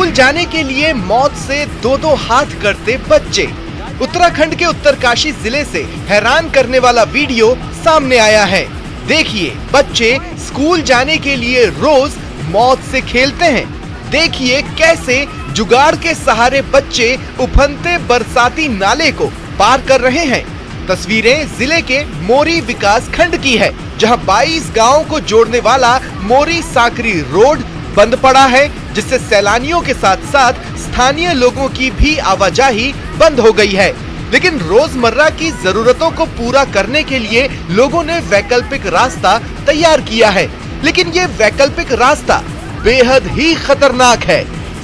School जाने के लिए मौत से दो दो हाथ करते बच्चे। उत्तराखंड के उत्तरकाशी जिले से हैरान करने वाला वीडियो सामने आया है। देखिए, बच्चे स्कूल जाने के लिए रोज मौत से खेलते हैं। देखिए कैसे जुगाड़ के सहारे बच्चे उफनते बरसाती नाले को पार कर रहे हैं। तस्वीरें जिले के मोरी विकास खंड की है, जहां 22 गांवों को जोड़ने वाला मोरी सांकरी रोड बंद पड़ा है, जिससे सैलानियों के साथ साथ स्थानीय लोगों की भी आवाजाही बंद हो गई है। लेकिन रोजमर्रा की जरूरतों को पूरा करने के लिए लोगों ने वैकल्पिक रास्ता तैयार किया है, लेकिन ये वैकल्पिक रास्ता बेहद ही खतरनाक है।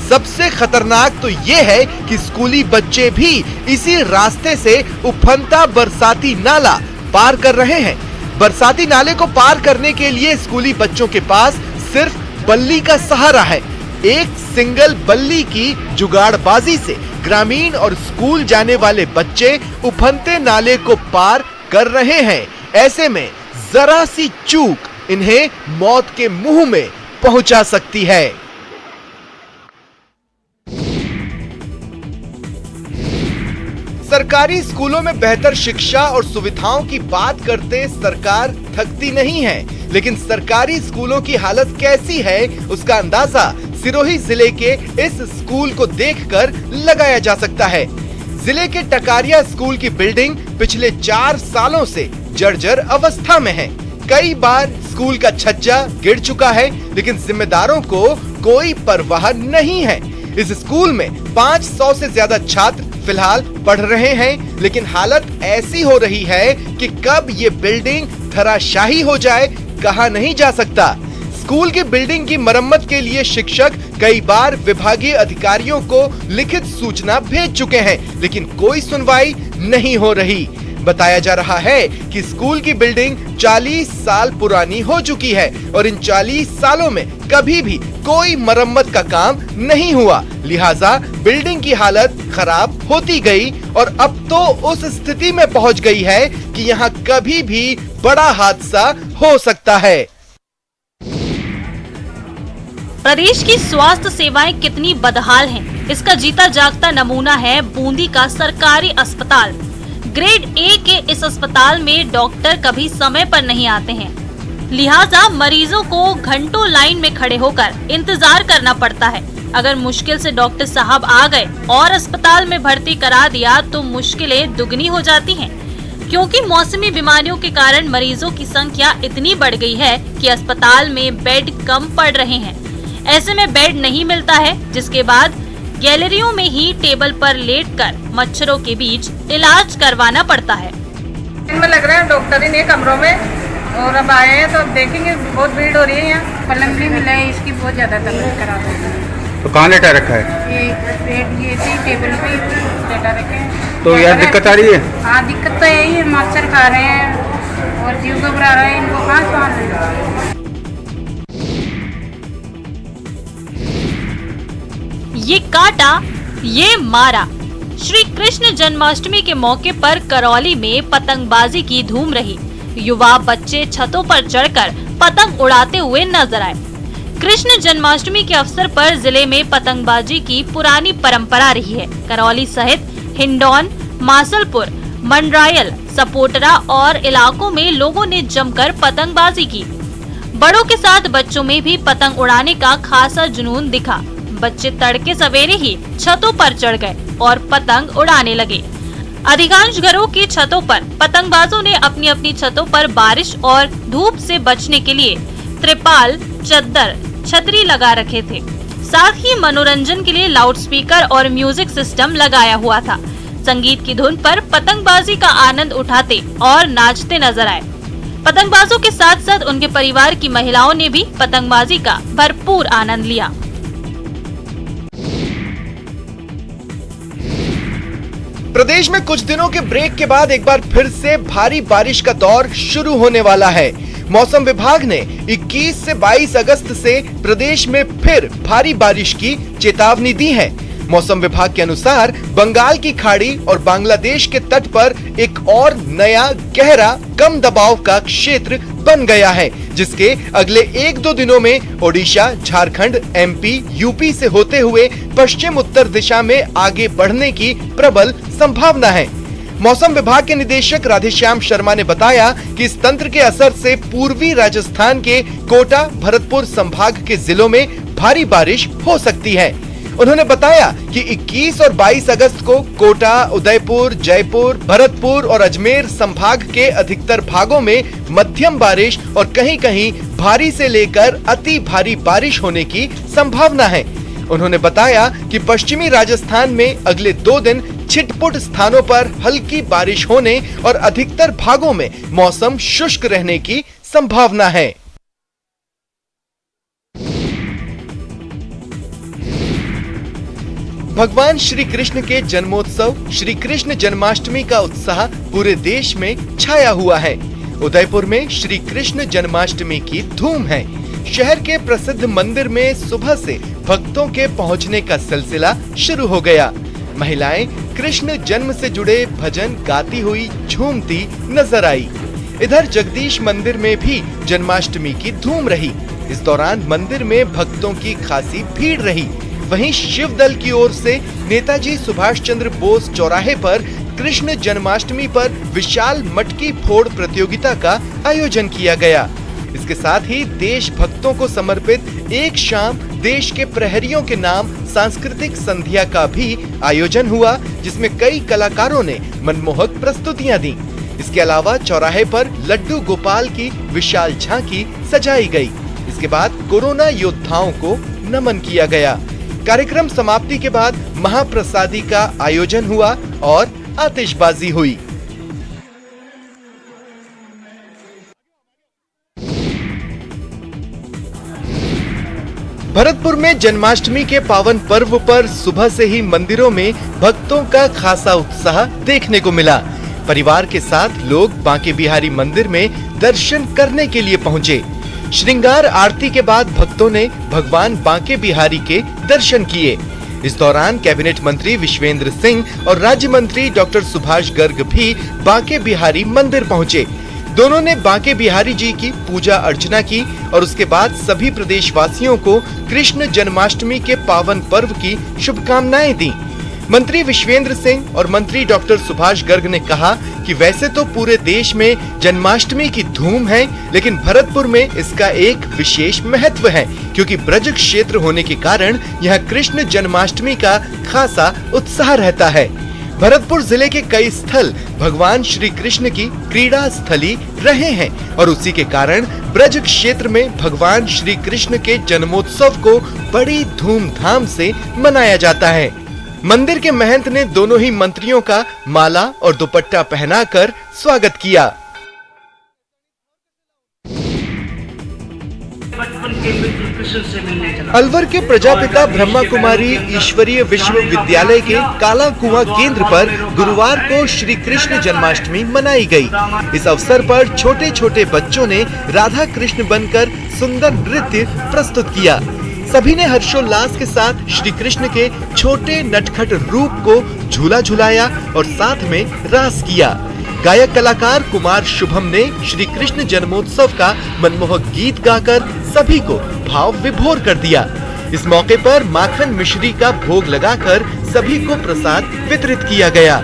सबसे खतरनाक तो ये है कि स्कूली बच्चे भी इसी रास्ते से उफनता बरसाती नाला पार कर रहे हैं। बरसाती नाले को पार करने के लिए स्कूली बच्चों के पास सिर्फ बल्ली का सहारा है। एक सिंगल बल्ली की जुगाड़बाजी से ग्रामीण और स्कूल जाने वाले बच्चे उफनते नाले को पार कर रहे हैं। ऐसे में जरा सी चूक इन्हें मौत के मुंह में पहुंचा सकती है। सरकारी स्कूलों में बेहतर शिक्षा और सुविधाओं की बात करते सरकार थकती नहीं है, लेकिन सरकारी स्कूलों की हालत कैसी है उसका अंदाजा सिरोही जिले के इस स्कूल को देखकर लगाया जा सकता है। जिले के टकारिया स्कूल की बिल्डिंग पिछले 4 सालों से जर्जर अवस्था में है। कई बार स्कूल का छज्जा गिर चुका है, लेकिन जिम्मेदारों को कोई परवाह नहीं है। इस स्कूल में 500 से ज्यादा छात्र फिलहाल पढ़ रहे हैं, लेकिन हालत ऐसी हो रही है कि कब ये बिल्डिंग धराशाही हो जाए कहा नहीं जा सकता। स्कूल की बिल्डिंग की मरम्मत के लिए शिक्षक कई बार विभागीय अधिकारियों को लिखित सूचना भेज चुके हैं, लेकिन कोई सुनवाई नहीं हो रही। बताया जा रहा है कि स्कूल की बिल्डिंग 40 साल पुरानी हो चुकी है और इन 40 सालों में कभी भी कोई मरम्मत का काम नहीं हुआ, लिहाजा बिल्डिंग की हालत खराब होती गई और अब तो उस स्थिति में पहुंच गई है कि यहाँ कभी भी बड़ा हादसा हो सकता है। प्रदेश की स्वास्थ्य सेवाएं कितनी बदहाल हैं, इसका जीता जागता नमूना है बूंदी का सरकारी अस्पताल। ग्रेड ए के इस अस्पताल में डॉक्टर कभी समय पर नहीं आते हैं, लिहाजा मरीजों को घंटों लाइन में खड़े होकर इंतजार करना पड़ता है। अगर मुश्किल से डॉक्टर साहब आ गए और अस्पताल में भर्ती करा दिया तो मुश्किलें दुगनी हो जाती हैं, क्योंकि मौसमी बीमारियों के कारण मरीजों की संख्या इतनी बढ़ गई है कि अस्पताल में बेड कम पड़ रहे हैं। ऐसे में बेड नहीं मिलता है, जिसके बाद गैलरियों में ही टेबल पर लेटकर मच्छरों के बीच इलाज करवाना पड़ता है। इनमें लग रहा है डॉक्टर ही नहीं कमरों में, और अब आए हैं तो देखेंगे बहुत भीड़ हो रही है यहाँ। पलंग नहीं मिला है, इसकी बहुत ज्यादा तकलीफ खराब हो गई। तो कहाँ लेटा रखा है? ये टेबल पे लेटा रखे हैं। तो यार दिक्कत आ रही है? हाँ, दिक्कत तो यही है, मच्छर खा रहे हैं और जीव घबरा रहे हैं, इनको कहाँ सांस लें। ये काटा, ये मारा। श्री कृष्ण जन्माष्टमी के मौके पर करौली में पतंगबाजी की धूम रही। युवा बच्चे छतों पर चढ़कर पतंग उड़ाते हुए नजर आए। कृष्ण जन्माष्टमी के अवसर पर जिले में पतंगबाजी की पुरानी परंपरा रही है। करौली सहित हिंडौन, मासलपुर, मंडरायल, सपोटरा और इलाकों में लोगों ने जमकर पतंगबाजी की। बड़ों के साथ बच्चों में भी पतंग उड़ाने का खासा जुनून दिखा। बच्चे तड़के सवेरे ही छतों पर चढ़ गए और पतंग उड़ाने लगे। अधिकांश घरों की छतों पर पतंगबाजों ने अपनी अपनी छतों पर बारिश और धूप से बचने के लिए त्रिपाल, चद्दर, छतरी लगा रखे थे। साथ ही मनोरंजन के लिए लाउडस्पीकर और म्यूजिक सिस्टम लगाया हुआ था। संगीत की धुन पर पतंगबाजी का आनंद उठाते और नाचते नजर आए। पतंगबाजों के साथ साथ उनके परिवार की महिलाओं ने भी पतंगबाजी का भरपूर आनंद लिया। प्रदेश में कुछ दिनों के ब्रेक के बाद एक बार फिर से भारी बारिश का दौर शुरू होने वाला है। मौसम विभाग ने 21 से 22 अगस्त से प्रदेश में फिर भारी बारिश की चेतावनी दी है। मौसम विभाग के अनुसार बंगाल की खाड़ी और बांग्लादेश के तट पर एक और नया गहरा कम दबाव का क्षेत्र बन गया है, जिसके अगले 1-2 दिनों में ओडिशा, झारखंड, एमपी, यूपी से होते हुए पश्चिम उत्तर दिशा में आगे बढ़ने की प्रबल संभावना है। मौसम विभाग के निदेशक राधेश्याम शर्मा ने बताया कि इस तंत्र के असर से पूर्वी राजस्थान के कोटा, भरतपुर संभाग के जिलों में भारी बारिश हो सकती है। उन्होंने बताया कि 21 और 22 अगस्त को कोटा, उदयपुर, जयपुर, भरतपुर और अजमेर संभाग के अधिकतर भागों में मध्यम बारिश और कहीं-कहीं भारी से लेकर अति भारी बारिश होने की संभावना है। उन्होंने बताया कि पश्चिमी राजस्थान में अगले 2 दिन छिटपुट स्थानों पर हल्की बारिश होने और अधिकतर भागों में मौसम शुष्क रहने की संभावना है। भगवान श्री कृष्ण के जन्मोत्सव श्री कृष्ण जन्माष्टमी का उत्साह पूरे देश में छाया हुआ है। उदयपुर में श्री कृष्ण जन्माष्टमी की धूम है। शहर के प्रसिद्ध मंदिर में सुबह से भक्तों के पहुंचने का सिलसिला शुरू हो गया। महिलाएं कृष्ण जन्म से जुड़े भजन गाती हुई झूमती नजर आई। इधर जगदीश मंदिर में भी जन्माष्टमी की धूम रही। इस दौरान मंदिर में भक्तों की खासी भीड़ रही। वहीं शिव दल की ओर से नेताजी सुभाष चंद्र बोस चौराहे पर कृष्ण जन्माष्टमी पर विशाल मटकी फोड़ प्रतियोगिता का आयोजन किया गया। इसके साथ ही देशभक्तों को समर्पित एक शाम देश के प्रहरियों के नाम सांस्कृतिक संध्या का भी आयोजन हुआ, जिसमें कई कलाकारों ने मनमोहक प्रस्तुतियां दी। इसके अलावा चौराहे पर लड्डू गोपाल की विशाल झांकी सजाई गई। इसके बाद कोरोना योद्धाओं को नमन किया गया। कार्यक्रम समाप्ति के बाद महाप्रसादी का आयोजन हुआ और आतिशबाजी हुई। भरतपुर में जन्माष्टमी के पावन पर्व पर सुबह से ही मंदिरों में भक्तों का खासा उत्साह देखने को मिला। परिवार के साथ लोग बांके बिहारी मंदिर में दर्शन करने के लिए पहुंचे। श्रृंगार आरती के बाद भक्तों ने भगवान बांके बिहारी के दर्शन किए। इस दौरान कैबिनेट मंत्री विश्वेंद्र सिंह और राज्य मंत्री डॉक्टर सुभाष गर्ग भी बांके बिहारी मंदिर पहुंचे। दोनों ने बांके बिहारी जी की पूजा अर्चना की और उसके बाद सभी प्रदेशवासियों को कृष्ण जन्माष्टमी के पावन पर्व की शुभकामनाएं दी। मंत्री विश्वेंद्र सिंह और मंत्री डॉक्टर सुभाष गर्ग ने कहा कि वैसे तो पूरे देश में जन्माष्टमी की धूम है, लेकिन भरतपुर में इसका एक विशेष महत्व है, क्योंकि ब्रज क्षेत्र होने के कारण यहाँ कृष्ण जन्माष्टमी का खासा उत्साह रहता है। भरतपुर जिले के कई स्थल भगवान श्री कृष्ण की क्रीड़ा स्थली रहे हैं और उसी के कारण ब्रज क्षेत्र में भगवान श्री कृष्ण के जन्मोत्सव को बड़ी धूमधाम से मनाया जाता है। मंदिर के महंत ने दोनों ही मंत्रियों का माला और दुपट्टा पहनाकर स्वागत किया। अलवर के प्रजापिता ब्रह्मा कुमारी ईश्वरीय विश्वविद्यालय के काला कुआं केंद्र पर गुरुवार को श्री कृष्ण जन्माष्टमी मनाई गई। इस अवसर पर छोटे छोटे बच्चों ने राधा कृष्ण बनकर सुंदर नृत्य प्रस्तुत किया। सभी ने हर्षोल्लास के साथ श्री कृष्ण के छोटे नटखट रूप को झूला झुलाया और साथ में रास किया। गायक कलाकार कुमार शुभम ने श्री कृष्ण जन्मोत्सव का मनमोहक गीत गाकर सभी को भाव विभोर कर दिया। इस मौके पर माखन मिश्री का भोग लगाकर सभी को प्रसाद वितरित किया गया।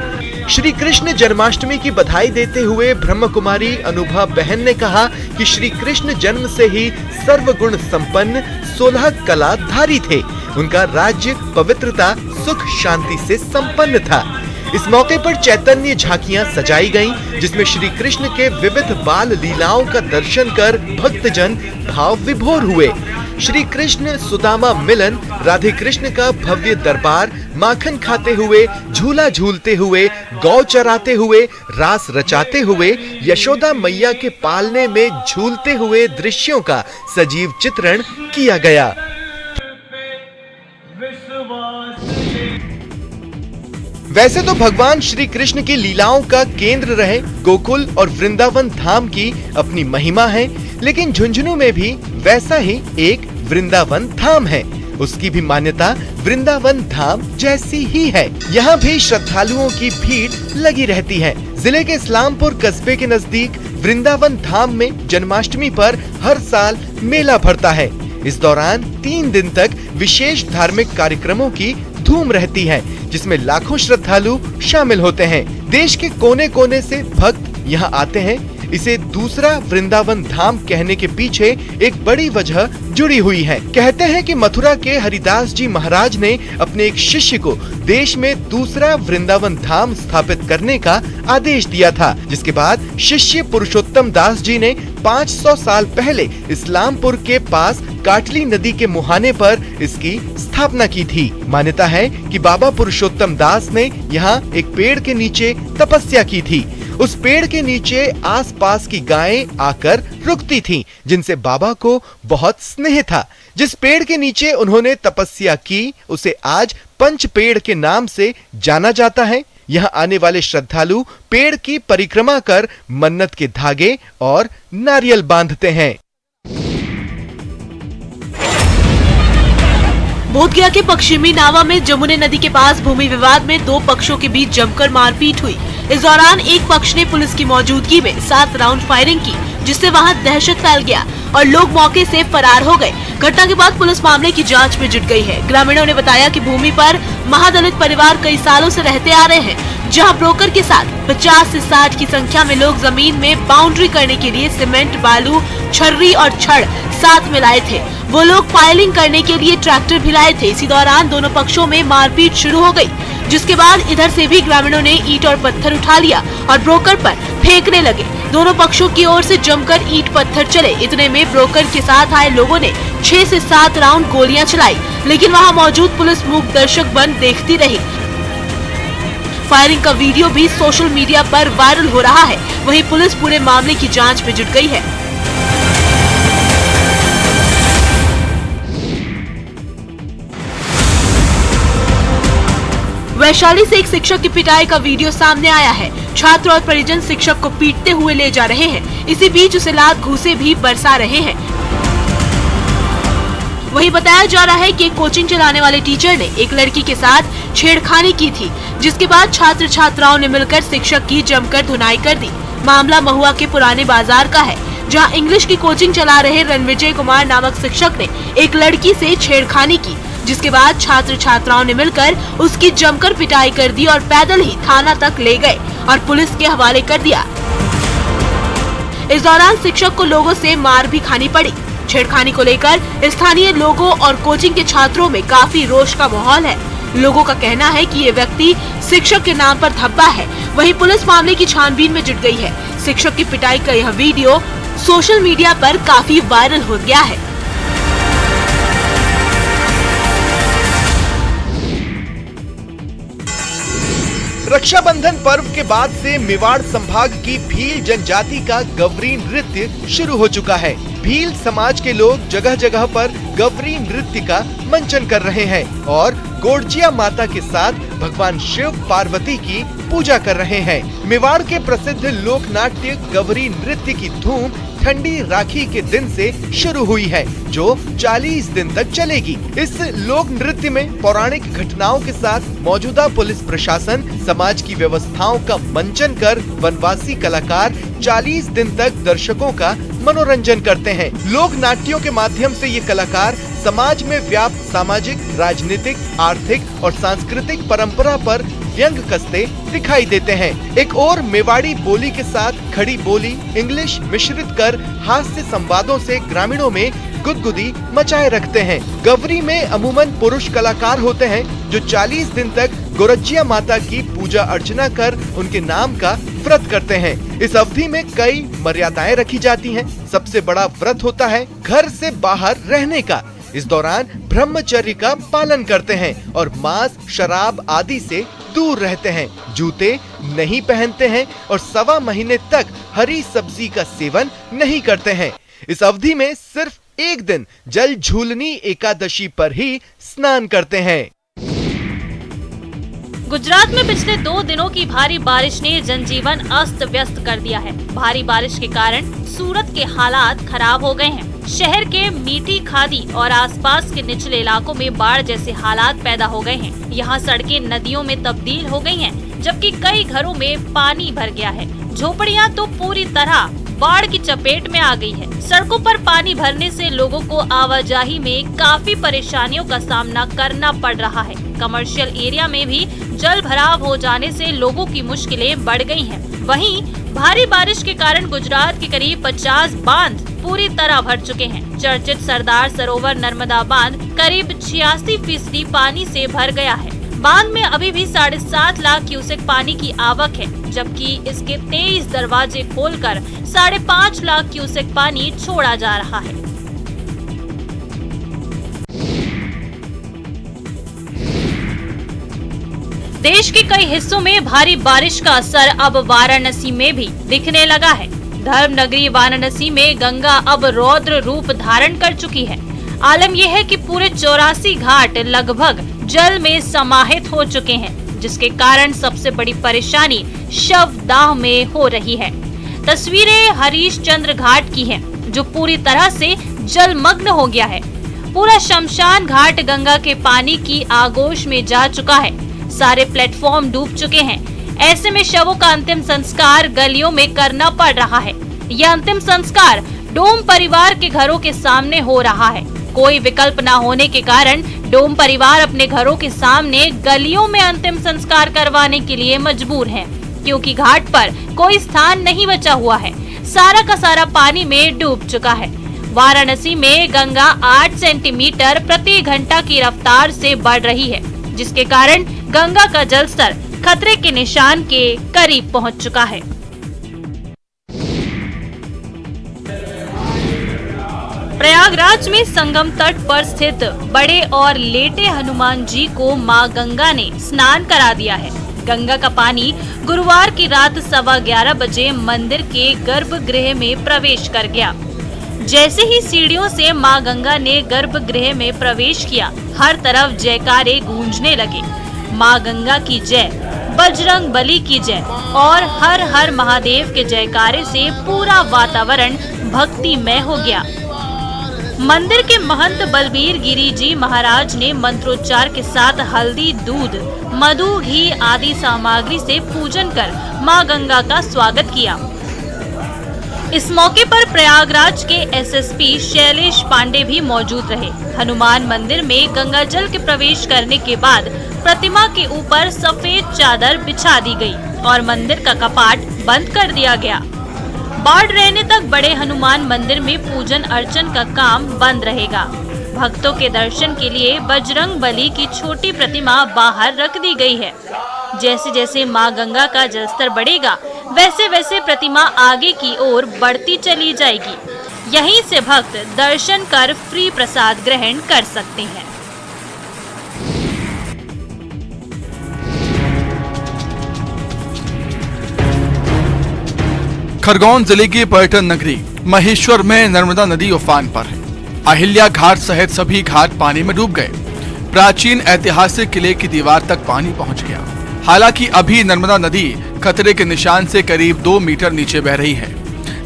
श्री कृष्ण जन्माष्टमी की बधाई देते हुए ब्रह्म कुमारी अनुभा बहन ने कहा कि श्री कृष्ण जन्म से ही सर्वगुण संपन्न 16 कलाधारी थे। उनका राज्य पवित्रता, सुख, शांति से संपन्न था। इस मौके पर चैतन्य झांकियां सजाई गईं, जिसमें श्री कृष्ण के विविध बाल लीलाओं का दर्शन कर भक्तजन भाव विभोर हुए। श्री कृष्ण सुदामा मिलन, राधे कृष्ण का भव्य दरबार, माखन खाते हुए, झूला झूलते हुए, गौ चराते हुए, रास रचाते हुए, यशोदा मैया के पालने में झूलते हुए दृश्यों का सजीव चित्रण किया गया। वैसे तो भगवान श्री कृष्ण की लीलाओं का केंद्र रहे गोकुल और वृंदावन धाम की अपनी महिमा है, लेकिन झुंझुनू में भी वैसा ही एक वृंदावन धाम है। उसकी भी मान्यता वृंदावन धाम जैसी ही है। यहाँ भी श्रद्धालुओं की भीड़ लगी रहती है। जिले के इस्लामपुर कस्बे के नजदीक वृंदावन धाम में जन्माष्टमी पर हर साल मेला भरता है। इस दौरान 3 दिन तक विशेष धार्मिक कार्यक्रमों की धूम रहती है, जिसमें लाखों श्रद्धालु शामिल होते हैं। देश के कोने कोने से भक्त यहाँ आते हैं। इसे दूसरा वृंदावन धाम कहने के पीछे एक बड़ी वजह जुड़ी हुई है। कहते हैं कि मथुरा के हरिदास जी महाराज ने अपने एक शिष्य को देश में दूसरा वृंदावन धाम स्थापित करने का आदेश दिया था, जिसके बाद शिष्य पुरुषोत्तम दास जी ने 500 साल पहले इस्लामपुर के पास काटली नदी के मुहाने पर इसकी स्थापना की थी। मान्यता है कि बाबा पुरुषोत्तम दास ने यहाँ एक पेड़ के नीचे तपस्या की थी। उस पेड़ के नीचे आसपास की गायें आकर रुकती थीं, जिनसे बाबा को बहुत स्नेह था। जिस पेड़ के नीचे उन्होंने तपस्या की, उसे आज पंच पेड़ के नाम से जाना जाता है। यहाँ आने वाले श्रद्धालु पेड़ की परिक्रमा कर मन्नत के धागे और नारियल बांधते हैं। बोधगया के पश्चिमी नावा में जमुने नदी के पास भूमि विवाद में 2 पक्षों के बीच जमकर मारपीट हुई। इस दौरान एक पक्ष ने पुलिस की मौजूदगी में 7 राउंड फायरिंग की, जिससे वहां दहशत फैल गया और लोग मौके से फरार हो गए। घटना के बाद पुलिस मामले की जांच में जुट गई है। ग्रामीणों ने बताया कि भूमि पर महादलित परिवार कई सालों से रहते आ रहे हैं, जहां ब्रोकर के साथ 50 से 60 की संख्या में लोग जमीन में बाउंड्री करने के लिए सीमेंट, बालू, छर्री और छड़ साथ में लाए थे। वो लोग फाइलिंग करने के लिए ट्रैक्टर भी लाए थे। इसी दौरान दोनों पक्षों में मारपीट शुरू हो गई, जिसके बाद इधर से भी ग्रामीणों ने ईंट और पत्थर उठा लिया और ब्रोकर पर फेंकने लगे। दोनों पक्षों की ओर से जमकर ईंट पत्थर चले। इतने में ब्रोकर के साथ आए लोगों ने 6 से 7 राउंड गोलियां चलाई, लेकिन वहां मौजूद पुलिस मूक दर्शक बन देखती रही। फायरिंग का वीडियो भी सोशल मीडिया पर वायरल हो रहा है। वहीं पुलिस पूरे मामले की जांच में जुट गई है। वैशाली से एक शिक्षक की पिटाई का वीडियो सामने आया है। छात्र और परिजन शिक्षक को पीटते हुए ले जा रहे हैं। इसी बीच उसे लात घूंसे भी बरसा रहे हैं। वही बताया जा रहा है कि कोचिंग चलाने वाले टीचर ने एक लड़की के साथ छेड़खानी की थी, जिसके बाद छात्र छात्राओं ने मिलकर शिक्षक की जमकर धुनाई कर दी। मामला महुआ के पुराने बाजार का है, जहां इंग्लिश की कोचिंग चला रहे रणविजय कुमार नामक शिक्षक ने एक लड़की से छेड़खानी की, जिसके बाद छात्र छात्राओं ने मिलकर उसकी जमकर पिटाई कर दी और पैदल ही थाना तक ले गए और पुलिस के हवाले कर दिया। इस दौरान शिक्षक को लोगों से मार भी खानी पड़ी। छेड़खानी को लेकर स्थानीय लोगों और कोचिंग के छात्रों में काफी रोष का माहौल है। लोगों का कहना है कि ये व्यक्ति शिक्षक के नाम पर धब्बा है। वहीं पुलिस मामले की छानबीन में जुट गई है। शिक्षक की पिटाई का यह वीडियो सोशल मीडिया पर काफी वायरल हो गया है। रक्षाबंधन पर्व के बाद से मेवाड़ संभाग की भील जनजाति का गवरी नृत्य शुरू हो चुका है। भील समाज के लोग जगह जगह पर गवरी नृत्य का मंचन कर रहे हैं और गोरजिया माता के साथ भगवान शिव पार्वती की पूजा कर रहे हैं। मेवाड़ के प्रसिद्ध लोक नाट्य गवरी नृत्य की धूम ठंडी राखी के दिन से शुरू हुई है, जो 40 दिन तक चलेगी। इस लोक नृत्य में पौराणिक घटनाओं के साथ मौजूदा पुलिस प्रशासन, समाज की व्यवस्थाओं का मंचन कर वनवासी कलाकार 40 दिन तक दर्शकों का मनोरंजन करते हैं। लोक नाट्यों के माध्यम से ये कलाकार समाज में व्याप्त सामाजिक, राजनीतिक, आर्थिक और सांस्कृतिक परंपरा पर व्यंग कसते दिखाई देते हैं। एक और मेवाड़ी बोली के साथ खड़ी बोली इंग्लिश मिश्रित कर हास्य संवादों से ग्रामीणों में गुदगुदी मचाए रखते हैं। गवरी में अमूमन पुरुष कलाकार होते हैं, जो 40 दिन तक गोरजिया माता की पूजा अर्चना कर उनके नाम का व्रत करते हैं। इस अवधि में कई मर्यादाएं रखी जाती हैं। सबसे बड़ा व्रत होता है घर से बाहर रहने का। इस दौरान ब्रह्मचर्य का पालन करते हैं और मांस, शराब आदि से दूर रहते हैं। जूते नहीं पहनते हैं और 1.25 महीने तक हरी सब्जी का सेवन नहीं करते हैं। इस अवधि में सिर्फ एक दिन जल झूलनी एकादशी पर ही स्नान करते हैं। गुजरात में पिछले 2 दिनों की भारी बारिश ने जनजीवन अस्त व्यस्त कर दिया है। भारी बारिश के कारण सूरत के हालात खराब हो गए हैं। शहर के मीठी खादी और आसपास के निचले इलाकों में बाढ़ जैसे हालात पैदा हो गए हैं। यहाँ सड़कें नदियों में तब्दील हो गई हैं, जबकि कई घरों में पानी भर गया है। झोपड़ियाँ तो पूरी तरह बाढ़ की चपेट में आ गई है। सड़कों पर पानी भरने से लोगों को आवाजाही में काफी परेशानियों का सामना करना पड़ रहा है। कमर्शियल एरिया में भी जल भराव हो जाने से लोगों की मुश्किलें बढ़ गई हैं। वहीं भारी बारिश के कारण गुजरात के करीब 50 बांध पूरी तरह भर चुके हैं। चर्चित सरदार सरोवर नर्मदा बांध करीब 86% पानी से भर गया है। बांध में अभी भी 7.5 लाख क्यूसेक पानी की आवक है, जबकि इसके 23 दरवाजे खोलकर 5.5 लाख क्यूसेक पानी छोड़ा जा रहा है। देश के कई हिस्सों में भारी बारिश का असर अब वाराणसी में भी दिखने लगा है। धर्म नगरी वाराणसी में गंगा अब रौद्र रूप धारण कर चुकी है। आलम यह है कि पूरे 84 घाट लगभग जल में समाहित हो चुके हैं, जिसके कारण सबसे बड़ी परेशानी शवदाह में हो रही है। तस्वीरें हरीशचंद्र घाट की हैं, जो पूरी तरह से जलमग्न हो गया है। पूरा शमशान घाट गंगा के पानी की आगोश में जा चुका है। सारे प्लेटफॉर्म डूब चुके हैं। ऐसे में शवों का अंतिम संस्कार गलियों में करना पड़ रहा है। यह अंतिम संस्कार डोम परिवार के घरों के सामने हो रहा है। कोई विकल्प न होने के कारण डोम परिवार अपने घरों के सामने गलियों में अंतिम संस्कार करवाने के लिए मजबूर है, क्योंकि घाट पर कोई स्थान नहीं बचा हुआ है। सारा का सारा पानी में डूब चुका है। वाराणसी में गंगा 8 सेंटीमीटर प्रति घंटा की रफ्तार से बढ़ रही है, जिसके कारण गंगा का जलस्तर खतरे के निशान के करीब पहुंच चुका है। प्रयागराज में संगम तट पर स्थित बड़े और लेटे हनुमान जी को मां गंगा ने स्नान करा दिया है। गंगा का पानी गुरुवार की रात 11:15 बजे मंदिर के गर्भगृह में प्रवेश कर गया। जैसे ही सीढ़ियों से मां गंगा ने गर्भगृह में प्रवेश किया, हर तरफ जयकारे गूंजने लगे। मां गंगा की जय, बजरंग बली की जय और हर हर महादेव के जयकारे से पूरा वातावरण भक्तिमय हो गया। मंदिर के महंत बलबीर गिरी जी महाराज ने मंत्रोच्चार के साथ हल्दी, दूध, मधु, घी आदि सामग्री से पूजन कर मां गंगा का स्वागत किया। इस मौके पर प्रयागराज के एसएसपी शैलेश पांडे भी मौजूद रहे। हनुमान मंदिर में गंगा जल के प्रवेश करने के बाद प्रतिमा के ऊपर सफेद चादर बिछा दी गई और मंदिर का कपाट बंद कर दिया गया। बाढ़ रहने तक बड़े हनुमान मंदिर में पूजन अर्चन का काम बंद रहेगा। भक्तों के दर्शन के लिए बजरंग बली की छोटी प्रतिमा बाहर रख दी गई है। जैसे जैसे मां गंगा का जलस्तर बढ़ेगा, वैसे वैसे प्रतिमा आगे की ओर बढ़ती चली जाएगी। यहीं से भक्त दर्शन कर फ्री प्रसाद ग्रहण कर सकते हैं। खरगोन जिले की पर्यटन नगरी महेश्वर में नर्मदा नदी उफान पर है। अहिल्या घाट सहित सभी घाट पानी में डूब गए। प्राचीन ऐतिहासिक किले की दीवार तक पानी पहुंच गया। हालांकि अभी नर्मदा नदी खतरे के निशान से करीब 2 मीटर नीचे बह रही है।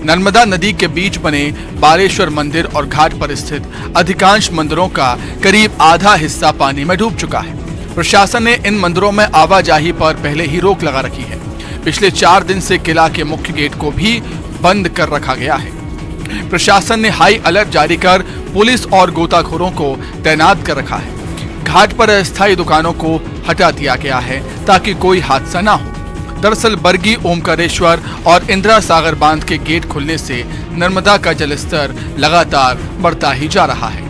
नर्मदा नदी के बीच बने बालेश्वर मंदिर और घाट पर स्थित अधिकांश मंदिरों का करीब आधा हिस्सा पानी में डूब चुका है। प्रशासन ने इन मंदिरों में आवाजाही पर पहले ही रोक लगा रखी है। पिछले 4 दिन से किला के मुख्य गेट को भी बंद कर रखा गया है। प्रशासन ने हाई अलर्ट जारी कर पुलिस और गोताखोरों को तैनात कर रखा है। घाट पर अस्थायी दुकानों को हटा दिया गया है ताकि कोई हादसा ना हो। दरअसल बरगी, ओमकारेश्वर और इंदिरा सागर बांध के गेट खुलने से नर्मदा का जलस्तर लगातार बढ़ता ही जा रहा है।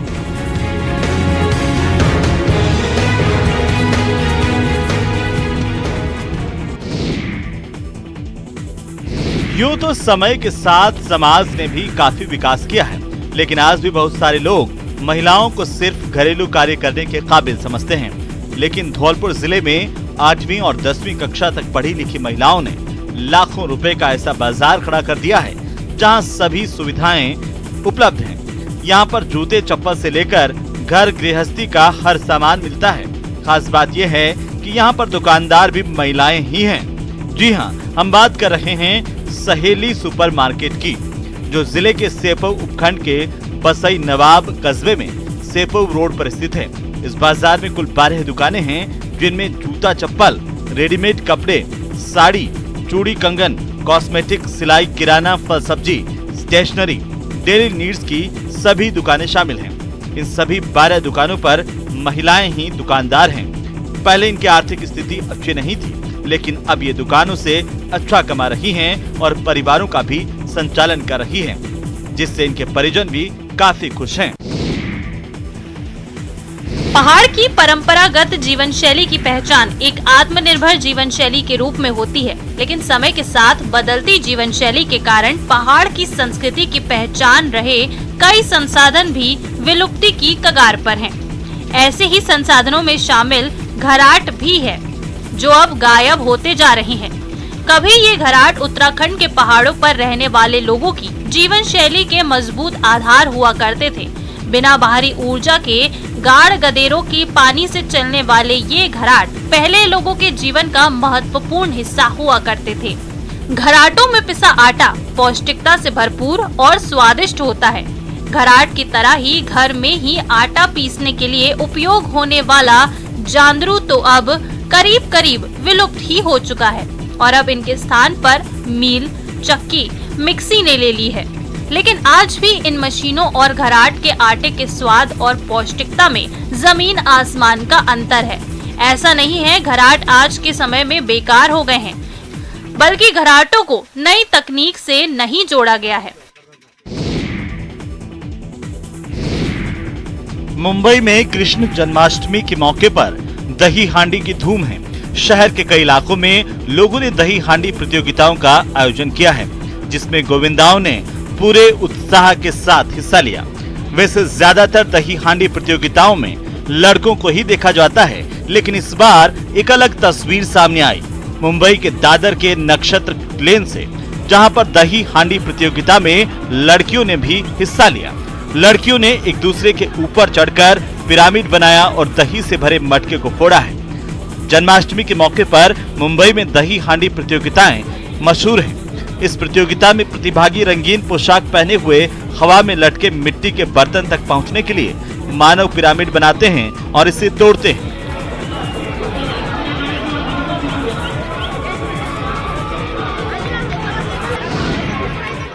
यूं तो समय के साथ समाज ने भी काफी विकास किया है, लेकिन आज भी बहुत सारे लोग महिलाओं को सिर्फ घरेलू कार्य करने के काबिल समझते हैं। लेकिन धौलपुर जिले में 8वीं और 10वीं कक्षा तक पढ़ी लिखी महिलाओं ने लाखों रुपए का ऐसा बाजार खड़ा कर दिया है, जहां सभी सुविधाएं उपलब्ध हैं। यहां पर जूते चप्पल से लेकर घर गृहस्थी का हर सामान मिलता है। खास बात यह है कि यहां पर दुकानदार भी महिलाएं ही हैं। जी हां, हम बात कर रहे हैं सहेली सुपरमार्केट की, जो जिले के सेपऊ उपखंड के बसई नवाब कस्बे में सेपुर रोड पर स्थित है। इस बाजार में कुल 12 दुकानें हैं, जिनमें जूता चप्पल, रेडीमेड कपड़े, साड़ी, चूड़ी कंगन, कॉस्मेटिक, सिलाई, किराना, फल सब्जी, स्टेशनरी, डेली नीड्स की सभी दुकानें शामिल हैं। इन सभी 12 दुकानों पर महिलाएं ही दुकानदार हैं। पहले इनकी आर्थिक स्थिति अच्छी नहीं थी, लेकिन अब ये दुकानों से अच्छा कमा रही हैं और परिवारों का भी संचालन कर रही हैं, जिससे इनके परिजन भी काफी खुश हैं। पहाड़ की परंपरागत जीवन शैली की पहचान एक आत्मनिर्भर जीवन शैली के रूप में होती है, लेकिन समय के साथ बदलती जीवन शैली के कारण पहाड़ की संस्कृति की पहचान रहे कई संसाधन भी विलुप्ति की कगार पर हैं। ऐसे ही संसाधनों में शामिल घराट भी है, जो अब गायब होते जा रहे हैं। कभी ये घराट उत्तराखंड के पहाड़ों पर रहने वाले लोगों की जीवन शैली के मजबूत आधार हुआ करते थे। बिना बाहरी ऊर्जा के गाढ़ गदेरों की पानी से चलने वाले ये घराट पहले लोगों के जीवन का महत्वपूर्ण हिस्सा हुआ करते थे। घराटों में पिसा आटा पौष्टिकता से भरपूर और स्वादिष्ट होता है। घराट की तरह ही घर में ही आटा पीसने के लिए उपयोग होने वाला जांदरू तो अब करीब करीब विलुप्त ही हो चुका है और अब इनके स्थान पर मील, चक्की, मिक्सी ने ले ली है। लेकिन आज भी इन मशीनों और घराट के आटे के स्वाद और पौष्टिकता में जमीन आसमान का अंतर है। ऐसा नहीं है घराट आज के समय में बेकार हो गए हैं, बल्कि घराटों को नई तकनीक से नहीं जोड़ा गया है। मुंबई में कृष्ण जन्माष्टमी के मौके पर दही हांडी की धूम है। शहर के कई इलाकों में लोगों ने दही हांडी प्रतियोगिताओं का आयोजन किया है, जिसमें गोविंदाओं ने पूरे उत्साह के साथ हिस्सा लिया। वैसे ज्यादातर दही हांडी प्रतियोगिताओं में लड़कों को ही देखा जाता है, लेकिन इस बार एक अलग तस्वीर सामने आई। मुंबई के दादर के नक्षत्र लेन से, जहां पर दही हांडी प्रतियोगिता में लड़कियों ने भी हिस्सा लिया। लड़कियों ने एक दूसरे के ऊपर चढ़कर पिरामिड बनाया और दही से भरे मटके को फोड़ा है। जन्माष्टमी के मौके पर मुंबई में दही हांडी प्रतियोगिताएं मशहूर हैं। इस प्रतियोगिता में प्रतिभागी रंगीन पोशाक पहने हुए हवा में लटके मिट्टी के बर्तन तक पहुंचने के लिए मानव पिरामिड बनाते हैं और इसे तोड़ते हैं।